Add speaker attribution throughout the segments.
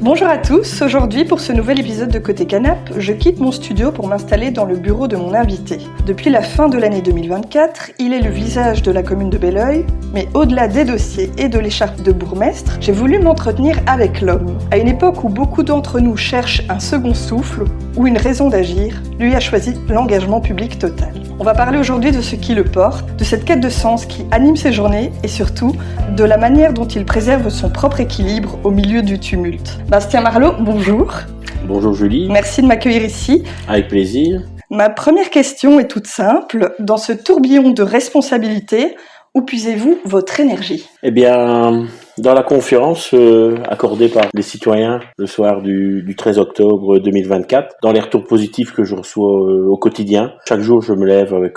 Speaker 1: Bonjour à tous, aujourd'hui pour ce nouvel épisode de Côté Canap, je quitte mon studio pour m'installer dans le bureau de mon invité. Depuis la fin de l'année 2024, il est le visage de la commune de Belœil, mais au-delà des dossiers et de l'écharpe de bourgmestre, j'ai voulu m'entretenir avec l'homme. À une époque où beaucoup d'entre nous cherchent un second souffle ou une raison d'agir, lui a choisi l'engagement public total. On va parler aujourd'hui de ce qui le porte, de cette quête de sens qui anime ses journées et surtout de la manière dont il préserve son propre équilibre au milieu du tumulte. Bastien Marlot, bonjour.
Speaker 2: Bonjour Julie.
Speaker 1: Merci de m'accueillir ici.
Speaker 2: Avec plaisir.
Speaker 1: Ma première question est toute simple. Dans ce tourbillon de responsabilités, où puisez-vous votre énergie ?
Speaker 2: Eh bien, dans la conférence accordée par les citoyens le soir du 13 octobre 2024, dans les retours positifs que je reçois au quotidien, chaque jour je me lève avec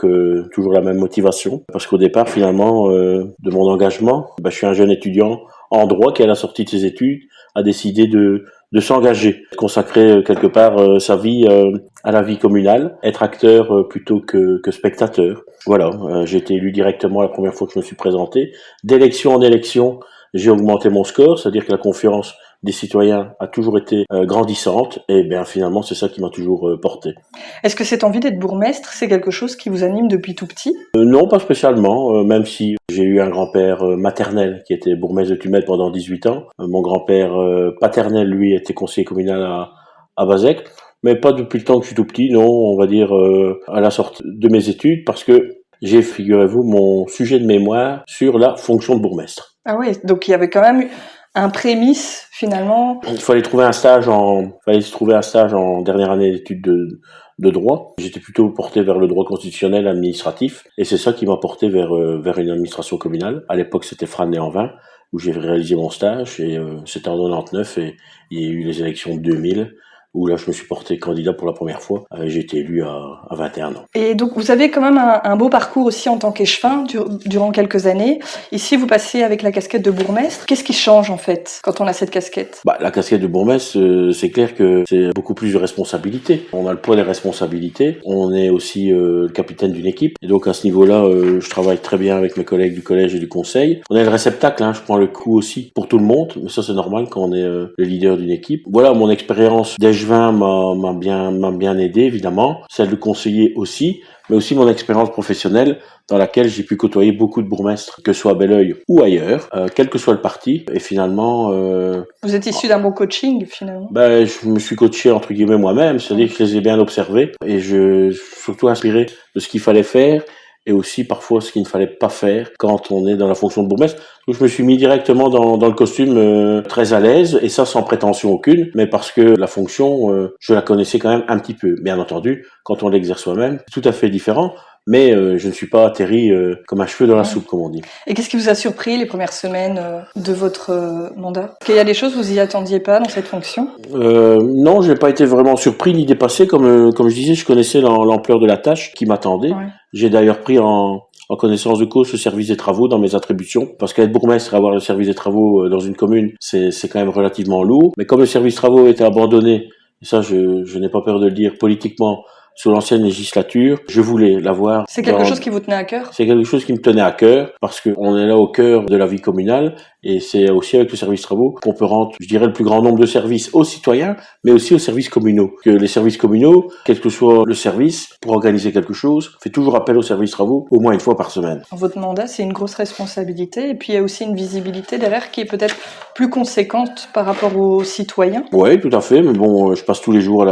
Speaker 2: toujours la même motivation, parce qu'au départ finalement de mon engagement, je suis un jeune étudiant en droit qui à la sortie de ses études a décidé de s'engager, de consacrer quelque part sa vie à la vie communale, être acteur plutôt que spectateur. Voilà, j'ai été élu directement la première fois que je me suis présenté. D'élection en élection, j'ai augmenté mon score, c'est-à-dire que la confiance des citoyens a toujours été grandissante, et bien finalement c'est ça qui m'a toujours porté.
Speaker 1: Est-ce que cette envie d'être bourgmestre, c'est quelque chose qui vous anime depuis tout petit ?
Speaker 2: Non, pas spécialement, même si j'ai eu un grand-père maternel qui était bourgmestre de Tumel pendant 18 ans. Mon grand-père paternel, lui, était conseiller communal à Bazec, mais pas depuis le temps que je suis tout petit, non, on va dire à la sortie de mes études, parce que j'ai, figurez-vous, mon sujet de mémoire sur la fonction de bourgmestre.
Speaker 1: Ah oui, donc il y avait quand même un prémisse finalement.
Speaker 2: Il fallait trouver un stage en dernière année d'études de droit. J'étais plutôt porté vers le droit constitutionnel administratif, et c'est ça qui m'a porté vers une administration communale. À l'époque, c'était Fresnay-en-Vin, où j'ai réalisé mon stage, et c'était en 99, et il y a eu les élections de 2000, où là je me suis porté candidat pour la première fois. J'ai été élu à 21 ans.
Speaker 1: Et donc vous avez quand même un beau parcours aussi en tant qu'échevin durant quelques années. Ici vous passez avec la casquette de bourgmestre. Qu'est-ce qui change en fait quand on a cette casquette ?
Speaker 2: La casquette de bourgmestre, c'est clair que c'est beaucoup plus de responsabilités. On a le poids des responsabilités. On est aussi le capitaine d'une équipe. Et donc à ce niveau-là, je travaille très bien avec mes collègues du collège et du conseil. On est le réceptacle, je prends le coup aussi pour tout le monde. Mais ça c'est normal quand on est le leader d'une équipe. Voilà, mon expérience d'échevin m'a bien aidé évidemment, celle de conseiller aussi, mais aussi mon expérience professionnelle dans laquelle j'ai pu côtoyer beaucoup de bourgmestres, que ce soit à Belœil ou ailleurs, quel que soit le parti, et finalement...
Speaker 1: Vous êtes issu d'un bon coaching finalement ?
Speaker 2: Je me suis coaché entre guillemets moi-même, c'est-à-dire que je les ai bien observés, et je surtout inspiré de ce qu'il fallait faire, et aussi parfois ce qu'il ne fallait pas faire quand on est dans la fonction de bourgmestre. Donc je me suis mis directement dans le costume très à l'aise, et ça sans prétention aucune, mais parce que la fonction, je la connaissais quand même un petit peu. Bien entendu, quand on l'exerce soi-même, c'est tout à fait différent, mais je ne suis pas atterri comme un cheveu dans la soupe, comme on dit.
Speaker 1: Et qu'est-ce qui vous a surpris les premières semaines de votre mandat ? Est-ce qu'il y a des choses que vous y attendiez pas dans cette fonction ?
Speaker 2: Non, j'ai pas été vraiment surpris ni dépassé, comme je disais, je connaissais l'ampleur de la tâche qui m'attendait. Ouais. J'ai d'ailleurs pris en connaissance de cause ce service des travaux dans mes attributions, parce qu'être bourgmestre et avoir le service des travaux dans une commune, c'est quand même relativement lourd. Mais comme le service des travaux était abandonné, et ça je n'ai pas peur de le dire, politiquement, sous l'ancienne législature, je voulais l'avoir.
Speaker 1: C'est quelque chose qui vous tenait à cœur ?
Speaker 2: C'est quelque chose qui me tenait à cœur, parce qu'on est là au cœur de la vie communale, et c'est aussi avec le service travaux qu'on peut rendre, je dirais, le plus grand nombre de services aux citoyens, mais aussi aux services communaux. Que les services communaux, quel que soit le service, pour organiser quelque chose, fait toujours appel aux services travaux au moins une fois par semaine.
Speaker 1: Votre mandat, c'est une grosse responsabilité, et puis il y a aussi une visibilité derrière qui est peut-être plus conséquente par rapport aux citoyens.
Speaker 2: Oui, tout à fait, mais bon, je passe tous les jours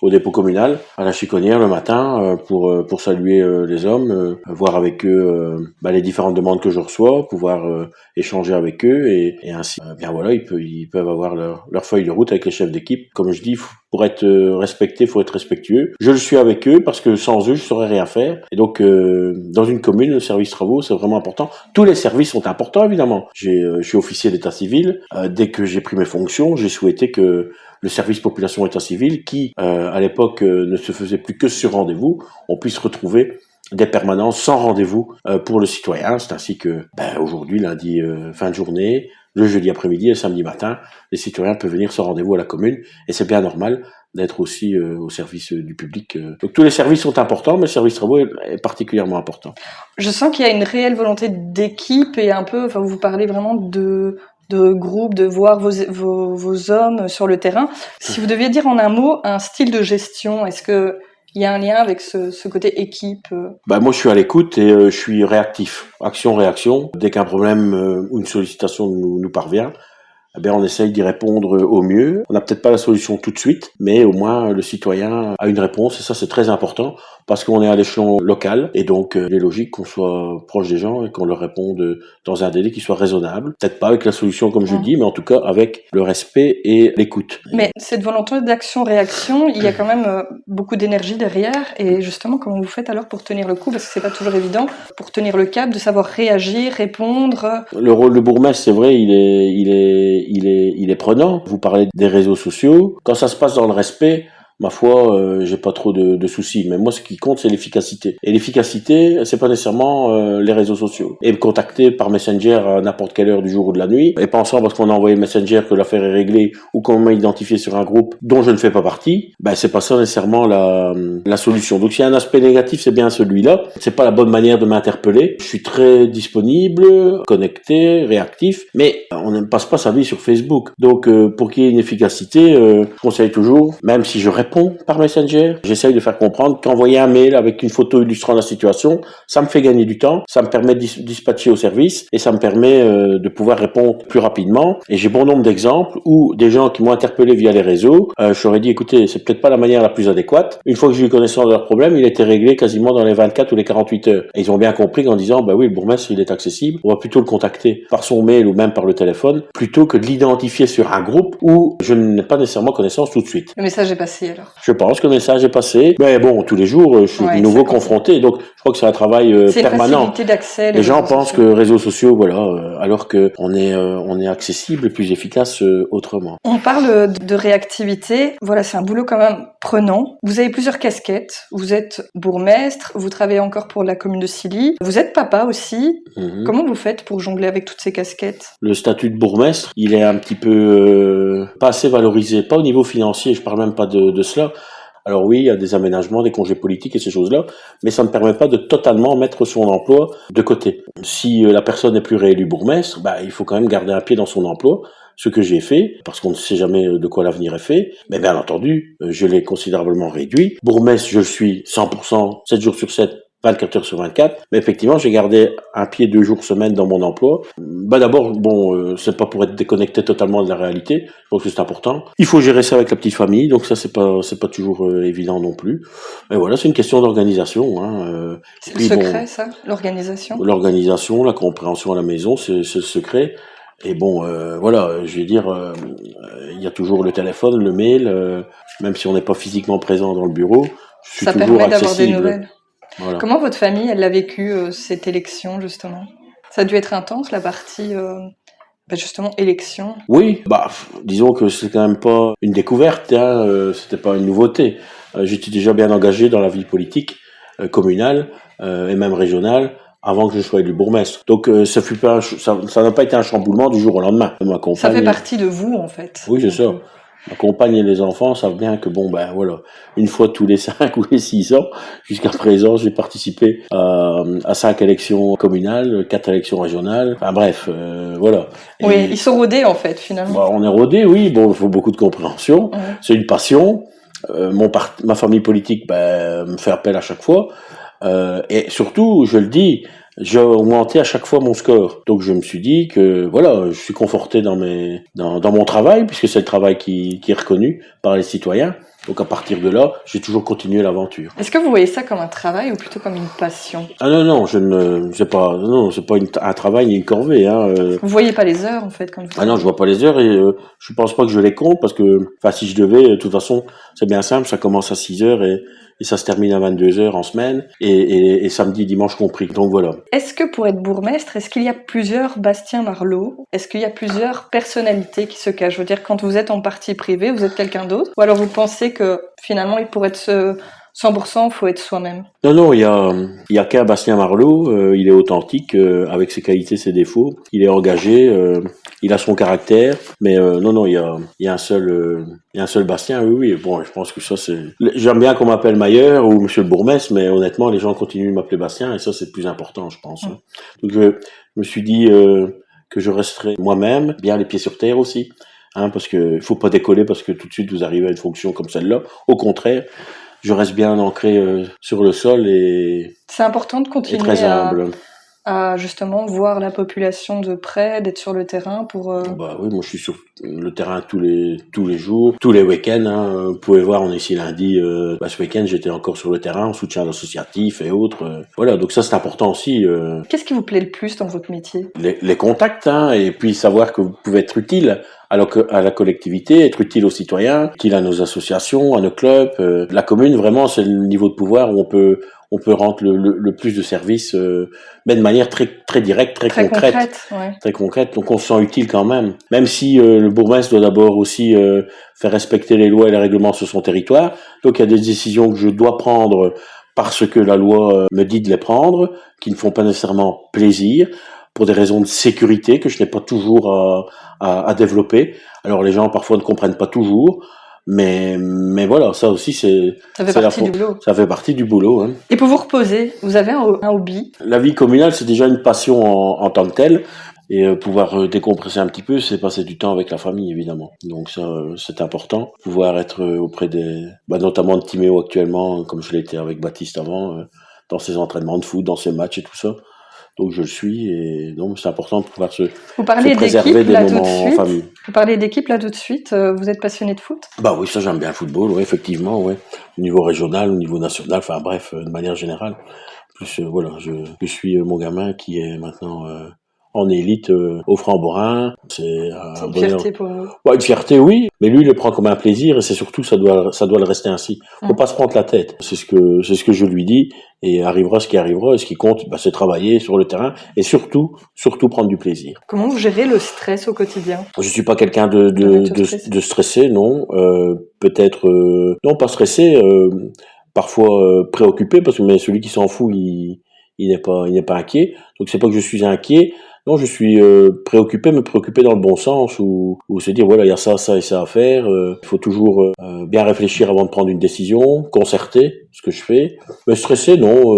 Speaker 2: au dépôt communal, à la Chiconnière le matin, pour saluer les hommes, voir avec eux les différentes demandes que je reçois, pouvoir échanger avec eux, et ainsi, ils peuvent avoir leur feuille de route avec les chefs d'équipe. Comme je dis, pour être respecté, faut être respectueux. Je le suis avec eux parce que sans eux, je saurais rien faire. Et donc, dans une commune, le service travaux, c'est vraiment important. Tous les services sont importants, évidemment. Je suis officier d'état civil. Dès que j'ai pris mes fonctions, j'ai souhaité que le service population état civil, qui à l'époque ne se faisait plus que sur rendez-vous, on puisse retrouver des permanences sans rendez-vous pour le citoyen. C'est ainsi que aujourd'hui, lundi fin de journée, le jeudi après-midi et le samedi matin, les citoyens peuvent venir sans rendez-vous à la commune, et c'est bien normal d'être aussi au service du public. Donc tous les services sont importants, mais le service travaux est particulièrement important.
Speaker 1: Je sens qu'il y a une réelle volonté d'équipe, et vous parlez vraiment de de groupe, de voir vos hommes sur le terrain. Si vous deviez dire en un mot un style de gestion, est-ce que il y a un lien avec ce côté équipe?
Speaker 2: Moi, je suis à l'écoute et je suis réactif. Action-réaction. Dès qu'un problème ou une sollicitation nous parvient, on essaye d'y répondre au mieux. On n'a peut-être pas la solution tout de suite, mais au moins le citoyen a une réponse et ça c'est très important parce qu'on est à l'échelon local et donc il est logique qu'on soit proche des gens et qu'on leur réponde dans un délai qui soit raisonnable. Peut-être pas avec la solution comme je dis, mais en tout cas avec le respect et l'écoute.
Speaker 1: Mais cette volonté d'action-réaction, il y a quand même beaucoup d'énergie derrière et justement comment vous faites alors pour tenir le coup, parce que c'est pas toujours évident, pour tenir le cap, de savoir réagir, répondre.
Speaker 2: Le rôle de bourgmestre, c'est vrai, il est prenant. Vous parlez des réseaux sociaux. Quand ça se passe dans le respect, ma foi, j'ai pas trop de soucis. Mais moi, ce qui compte, c'est l'efficacité. Et l'efficacité, c'est pas nécessairement les réseaux sociaux. Et me contacter par Messenger à n'importe quelle heure du jour ou de la nuit, et pensant parce qu'on a envoyé Messenger que l'affaire est réglée ou qu'on m'a identifié sur un groupe dont je ne fais pas partie, c'est pas ça nécessairement la solution. Donc, s'il y a un aspect négatif, c'est bien celui-là. C'est pas la bonne manière de m'interpeller. Je suis très disponible, connecté, réactif, mais on ne passe pas sa vie sur Facebook. Donc, pour qu'il y ait une efficacité, je conseille toujours, même si je réponds par Messenger, j'essaye de faire comprendre qu'envoyer un mail avec une photo illustrant la situation, ça me fait gagner du temps, ça me permet de dispatcher au service et ça me permet de pouvoir répondre plus rapidement. Et j'ai bon nombre d'exemples où des gens qui m'ont interpellé via les réseaux, je leur ai dit écoutez, c'est peut-être pas la manière la plus adéquate. Une fois que j'ai eu connaissance de leur problème, il a été réglé quasiment dans les 24 ou les 48 heures. Et ils ont bien compris qu'en disant oui, le bourgmestre il est accessible, on va plutôt le contacter par son mail ou même par le téléphone plutôt que de l'identifier sur un groupe où je n'ai pas nécessairement connaissance tout de suite.
Speaker 1: Le message est passé.
Speaker 2: Je pense que le message est passé. Mais bon, tous les jours, je suis de nouveau confronté. Donc, je crois que c'est un travail permanent.
Speaker 1: C'est une facilité d'accès.
Speaker 2: Les gens pensent que réseaux sociaux, alors que on est accessible et plus efficace autrement.
Speaker 1: On parle de réactivité. Voilà, c'est un boulot quand même prenant. Vous avez plusieurs casquettes. Vous êtes bourgmestre. Vous travaillez encore pour la commune de Silly. Vous êtes papa aussi. Comment vous faites pour jongler avec toutes ces casquettes?
Speaker 2: Le statut de bourgmestre, il est un petit peu pas assez valorisé. Pas au niveau financier. Je parle même pas de cela. Alors oui, il y a des aménagements, des congés politiques et ces choses-là, mais ça ne permet pas de totalement mettre son emploi de côté. Si la personne n'est plus réélue bourgmestre, il faut quand même garder un pied dans son emploi, ce que j'ai fait, parce qu'on ne sait jamais de quoi l'avenir est fait. Mais bien entendu, je l'ai considérablement réduit. Bourgmestre, je le suis 100%, 7 jours sur 7, 24 heures sur 24, mais effectivement, j'ai gardé un pied 2 jours semaine dans mon emploi. D'abord, c'est pas pour être déconnecté totalement de la réalité, je pense que c'est important. Il faut gérer ça avec la petite famille, donc ça c'est pas toujours évident non plus. Mais voilà, c'est une question d'organisation.
Speaker 1: C'est le secret, ça, l'organisation.
Speaker 2: L'organisation, la compréhension à la maison, c'est le secret. Et je vais dire, il y a toujours le téléphone, le mail, même si on n'est pas physiquement présent dans le bureau, je suis
Speaker 1: ça
Speaker 2: toujours
Speaker 1: permet
Speaker 2: accessible.
Speaker 1: D'avoir des nouvelles. Voilà. Comment votre famille, elle l'a vécu, cette élection, justement? Ça a dû être intense, la partie, justement, élection.
Speaker 2: Oui, disons que c'est quand même pas une découverte, c'était pas une nouveauté. J'étais déjà bien engagé dans la vie politique, communale, et même régionale, avant que je sois élu bourgmestre. Donc, ça n'a pas été un chamboulement du jour au lendemain.
Speaker 1: Ça fait partie de vous, en fait.
Speaker 2: Oui, c'est ça. Ma compagne et les enfants savent bien que une fois tous les 5 ou les 6 ans, jusqu'à présent, j'ai participé à 5 élections communales, 4 élections régionales, voilà.
Speaker 1: Et oui, ils sont rodés en fait, finalement.
Speaker 2: On est rodés, oui, il faut beaucoup de compréhension, c'est une passion, ma famille politique me fait appel à chaque fois, et surtout, je le dis, j'ai augmenté à chaque fois mon score. Donc je me suis dit que je suis conforté dans mon travail, puisque c'est le travail qui est reconnu par les citoyens. Donc à partir de là, j'ai toujours continué l'aventure.
Speaker 1: Est-ce que vous voyez ça comme un travail ou plutôt comme une passion?
Speaker 2: Ah non, c'est pas un travail ni une corvée.
Speaker 1: Vous voyez pas les heures en fait quand vous...
Speaker 2: Ah non, je vois pas les heures et je pense pas que je les compte parce que, si je devais, de toute façon, c'est bien simple, ça commence à 6 heures et ça se termine à 22 heures en semaine et samedi, dimanche compris. Donc voilà.
Speaker 1: Est-ce que pour être bourgmestre, est-ce qu'il y a plusieurs Bastien Marlot? Est-ce qu'il y a plusieurs personnalités qui se cachent? Je veux dire, quand vous êtes en partie privée, vous êtes quelqu'un d'autre? Ou alors vous pensez que finalement, pour être 100%, il faut être soi-même?
Speaker 2: Non, il y a qu'un Bastien Marlot, il est authentique, avec ses qualités, ses défauts. Il est engagé, il a son caractère, mais il y a un seul Bastien, oui. Bon, je pense que ça c'est... J'aime bien qu'on m'appelle Mailleur ou Monsieur le Bourgmestre, mais honnêtement, les gens continuent de m'appeler Bastien et ça c'est le plus important, je pense. Donc je me suis dit que que je resterai moi-même, bien les pieds sur terre aussi. Parce que il faut pas décoller parce que tout de suite vous arrivez à une fonction comme celle-là. Au contraire, je reste bien ancré sur le sol et
Speaker 1: C'est important de
Speaker 2: et
Speaker 1: continuer
Speaker 2: très humble.
Speaker 1: à justement voir la population de près, d'être sur le terrain pour...
Speaker 2: Bah oui, moi je suis sur le terrain tous les jours, tous les week-ends. Vous pouvez voir, on est ici lundi. Ce week-end, j'étais encore sur le terrain en soutien associatif et autres. Voilà, donc ça c'est important aussi.
Speaker 1: Qu'est-ce qui vous plaît le plus dans votre métier?
Speaker 2: Les contacts, et puis savoir que vous pouvez être utile à la collectivité, être utile aux citoyens, utile à nos associations, à nos clubs. La commune, vraiment, c'est le niveau de pouvoir où on peut rendre le plus de services, mais de manière très très directe, très concrète.
Speaker 1: Ouais.
Speaker 2: Très concrète. Donc on se sent utile quand même si le bourgmestre doit d'abord aussi faire respecter les lois et les règlements sur son territoire. Donc il y a des décisions que je dois prendre parce que la loi me dit de les prendre, qui ne font pas nécessairement plaisir, pour des raisons de sécurité que je n'ai pas toujours à développer. Alors les gens parfois ne comprennent pas toujours, mais voilà, ça aussi
Speaker 1: Ça fait partie du boulot.
Speaker 2: Ça fait partie du boulot.
Speaker 1: Et pour vous reposer, vous avez un hobby?
Speaker 2: La vie communale, c'est déjà une passion en tant que telle. Et pouvoir décompresser un petit peu, c'est passer du temps avec la famille, évidemment. Donc ça, c'est important. Pouvoir être auprès notamment de Timéo actuellement, comme je l'étais avec Baptiste avant, dans ses entraînements de foot, dans ses matchs et tout ça. Donc je le suis, et donc c'est important de pouvoir se préserver des moments en famille.
Speaker 1: Vous parlez d'équipe là tout de suite, vous êtes passionné de foot?
Speaker 2: Bah oui, ça j'aime bien le football, oui, effectivement, ouais. Au niveau régional, au niveau national, enfin bref, de manière générale. Plus voilà, je suis mon gamin qui est maintenant en élite au Franc-Borin. C'est
Speaker 1: une fierté pour vous.
Speaker 2: Ouais, une fierté, oui, mais lui il le prend comme un plaisir, et c'est surtout ça doit le rester ainsi. Faut pas se prendre la tête. C'est ce que je lui dis, et arrivera ce qui arrivera, et ce qui compte, c'est travailler sur le terrain et surtout prendre du plaisir.
Speaker 1: Comment vous gérez le stress au quotidien?
Speaker 2: Je suis pas quelqu'un de stressé, non. Peut-être non, pas stressé. Parfois préoccupé, parce que mais celui qui s'en fout, il n'est pas inquiet. Donc c'est pas que je suis inquiet. Non, je suis préoccupé, mais préoccupé dans le bon sens, où se dire voilà, il y a ça et ça à faire. Il faut toujours bien réfléchir avant de prendre une décision, concerter ce que je fais. Mais stressé, non,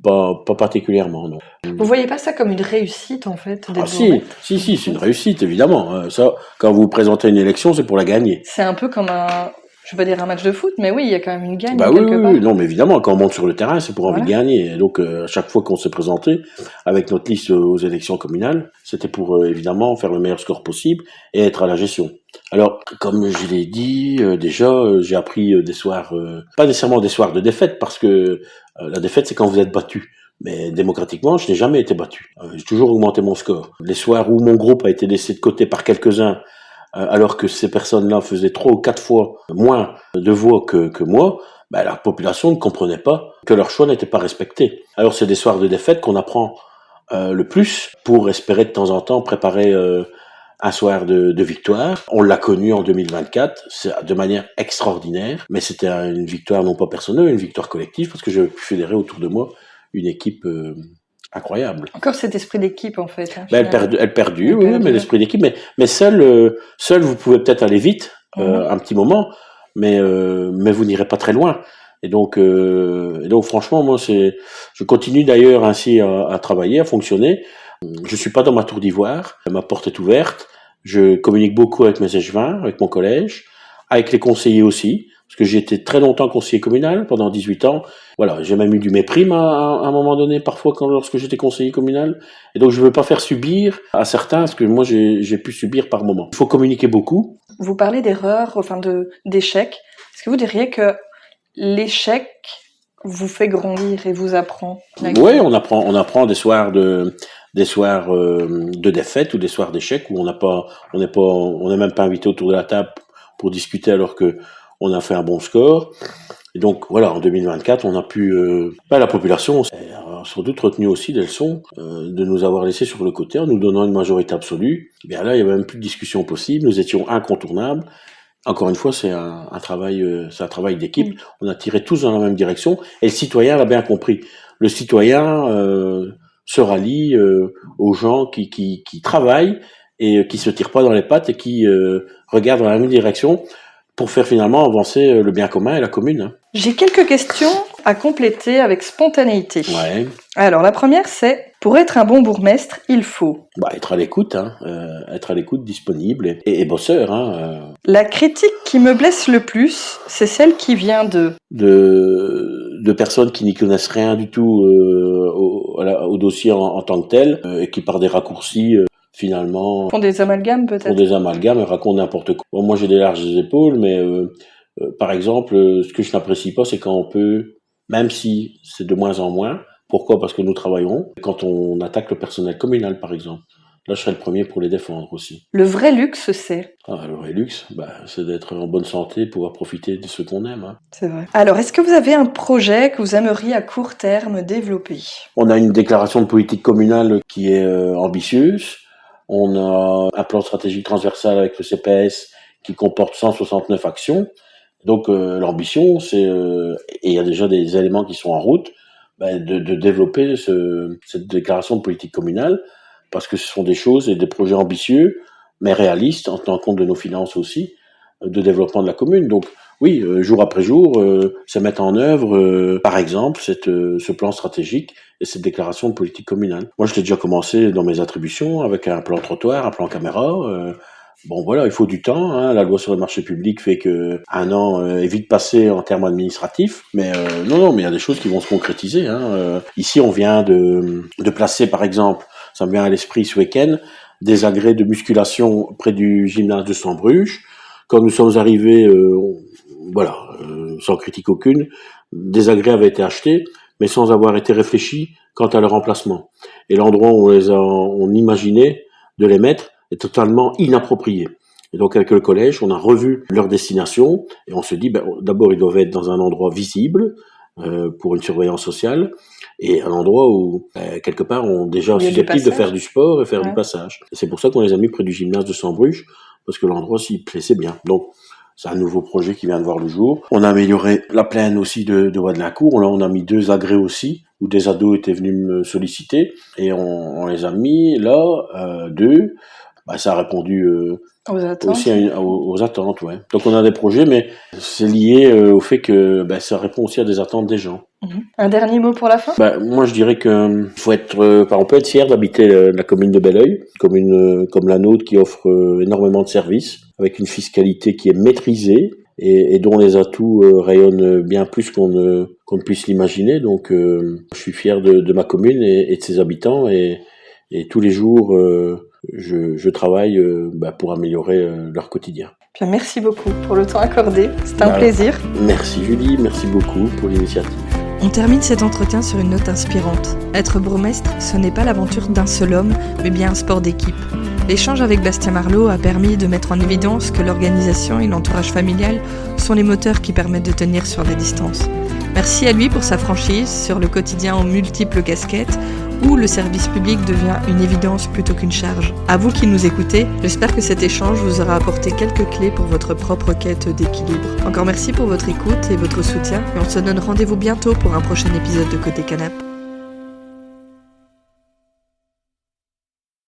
Speaker 2: pas particulièrement, non.
Speaker 1: Vous voyez pas ça comme une réussite, en fait?
Speaker 2: Si, c'est une réussite, évidemment. Ça, quand vous présentez une élection, c'est pour la gagner.
Speaker 1: C'est un peu comme je vais pas dire un match de foot, mais oui, il y a quand même une gagne
Speaker 2: Bah
Speaker 1: quelque part.
Speaker 2: Oui, non, mais évidemment, quand on monte sur le terrain, c'est pour envie de gagner. Et donc, à chaque fois qu'on s'est présenté avec notre liste aux élections communales, c'était pour évidemment faire le meilleur score possible et être à la gestion. Alors, comme je l'ai dit, déjà, j'ai appris des soirs, pas nécessairement des soirs de défaite, parce que la défaite, c'est quand vous êtes battu. Mais démocratiquement, je n'ai jamais été battu. J'ai toujours augmenté mon score. Les soirs où mon groupe a été laissé de côté par quelques-uns, alors que ces personnes-là faisaient 3 ou 4 fois moins de voix que moi, la population ne comprenait pas que leur choix n'était pas respecté. Alors c'est des soirs de défaite qu'on apprend le plus pour espérer de temps en temps préparer un soir de victoire. On l'a connu en 2024, c'est de manière extraordinaire, mais c'était une victoire non pas personnelle, une victoire collective, parce que j'ai pu fédérer autour de moi une équipe incroyable.
Speaker 1: Encore cet esprit d'équipe, en fait.
Speaker 2: Elle perdue, oui, mais l'esprit d'équipe. Mais seul, vous pouvez peut-être aller vite, un petit moment, mais vous n'irez pas très loin. Et donc franchement, moi, je continue d'ailleurs ainsi à travailler, à fonctionner. Je suis pas dans ma tour d'ivoire. Ma porte est ouverte. Je communique beaucoup avec mes échevins, avec mon collège, avec les conseillers aussi, parce que j'ai été très longtemps conseiller communal, pendant 18 ans. Voilà, j'ai même eu du mépris à un moment donné, parfois, lorsque j'étais conseiller communal. Et donc, je veux pas faire subir à certains ce que moi, j'ai pu subir par moment. Il faut communiquer beaucoup.
Speaker 1: Vous parlez d'erreurs, enfin d'échecs. Est-ce que vous diriez que l'échec vous fait grandir et vous apprend?
Speaker 2: Oui, on apprend des soirs de défaite ou des soirs d'échec où on n'est même pas invité autour de la table pour discuter alors que on a fait un bon score. Et donc voilà, en 2024, on a pu la population a sans doute retenu aussi des leçons de nous avoir laissés sur le côté en nous donnant une majorité absolue. Et bien là, il y avait même plus de discussion possible, nous étions incontournables. Encore une fois, c'est un travail d'équipe. On a tiré tous dans la même direction et le citoyen l'a bien compris. Le citoyen se rallie aux gens qui travaillent et qui se tirent pas dans les pattes et qui regardent dans la même direction. pour faire finalement avancer le bien commun et la commune. Hein.
Speaker 1: J'ai quelques questions à compléter avec spontanéité.
Speaker 2: Ouais.
Speaker 1: Alors la première c'est, pour être un bon bourgmestre, il faut
Speaker 2: Être à l'écoute, être à l'écoute, disponible et bosseur.
Speaker 1: La critique qui me blesse le plus, c'est celle qui vient
Speaker 2: de personnes qui n'y connaissent rien du tout au dossier en tant que tel et qui par des raccourcis finalement
Speaker 1: font des amalgames peut-être.
Speaker 2: Font des amalgames et racontent n'importe quoi. Bon, moi j'ai des larges épaules, mais par exemple, ce que je n'apprécie pas, c'est quand on peut, même si c'est de moins en moins. Pourquoi ? Parce que nous travaillons quand on attaque le personnel communal, par exemple. Là, je serais le premier pour les défendre aussi.
Speaker 1: Le vrai luxe, c'est
Speaker 2: le vrai luxe, c'est d'être en bonne santé, pouvoir profiter de ce qu'on aime. Hein.
Speaker 1: C'est vrai. Alors, est-ce que vous avez un projet que vous aimeriez à court terme développer ?
Speaker 2: On a une déclaration de politique communale qui est ambitieuse. On a un plan stratégique transversal avec le CPS qui comporte 169 actions. Donc l'ambition, c'est, et il y a déjà des éléments qui sont en route, de développer cette déclaration de politique communale, parce que ce sont des choses et des projets ambitieux, mais réalistes, en tenant compte de nos finances aussi, de développement de la commune. Donc oui, jour après jour, c'est mettre en œuvre, par exemple, ce plan stratégique et cette déclaration de politique communale. Moi, je l'ai déjà commencé dans mes attributions avec un plan trottoir, un plan caméra. Bon voilà, il faut du temps. Hein. La loi sur le marché public fait que 1 an est vite passé en termes administratifs, mais non, mais il y a des choses qui vont se concrétiser. Hein. Ici, on vient de placer, par exemple, ça me vient à l'esprit ce week-end, des agrès de musculation près du gymnase de Sambruges. Quand nous sommes arrivés, sans critique aucune, des agrès avaient été achetés, mais sans avoir été réfléchis quant à leur emplacement. Et l'endroit où on imaginait de les mettre est totalement inapproprié. Et donc avec le collège, on a revu leur destination et on se dit, d'abord ils doivent être dans un endroit visible pour une surveillance sociale et un endroit où quelque part on est déjà susceptible de faire du sport et faire du passage. Et c'est pour ça qu'on les a mis près du gymnase de Sambruges, parce que l'endroit s'y plaisait bien. Donc c'est un nouveau projet qui vient de voir le jour. On a amélioré la plaine aussi de Wadelincourt. Là, on a mis 2 agrès aussi, où des ados étaient venus me solliciter. Et on les a mis là, 2. Ça a répondu aussi aux attentes. Ouais. Donc on a des projets, mais c'est lié au fait que ça répond aussi à des attentes des gens.
Speaker 1: Un dernier mot pour la fin ?
Speaker 2: Moi je dirais que on peut être fier d'habiter la commune de Belleuil, commune comme la nôtre qui offre énormément de services, avec une fiscalité qui est maîtrisée et dont les atouts rayonnent bien plus qu'on ne puisse l'imaginer. Donc je suis fier de ma commune et de ses habitants et tous les jours je travaille pour améliorer leur quotidien.
Speaker 1: Bien, merci beaucoup pour le temps accordé, c'est un plaisir.
Speaker 2: Merci Julie, merci beaucoup pour l'initiative.
Speaker 1: On termine cet entretien sur une note inspirante. Être bourgmestre, ce n'est pas l'aventure d'un seul homme, mais bien un sport d'équipe. L'échange avec Bastien Marlot a permis de mettre en évidence que l'organisation et l'entourage familial sont les moteurs qui permettent de tenir sur la distance. Merci à lui pour sa franchise sur le quotidien aux multiples casquettes, où le service public devient une évidence plutôt qu'une charge. À vous qui nous écoutez, j'espère que cet échange vous aura apporté quelques clés pour votre propre quête d'équilibre. Encore merci pour votre écoute et votre soutien, et on se donne rendez-vous bientôt pour un prochain épisode de Côté Canap'.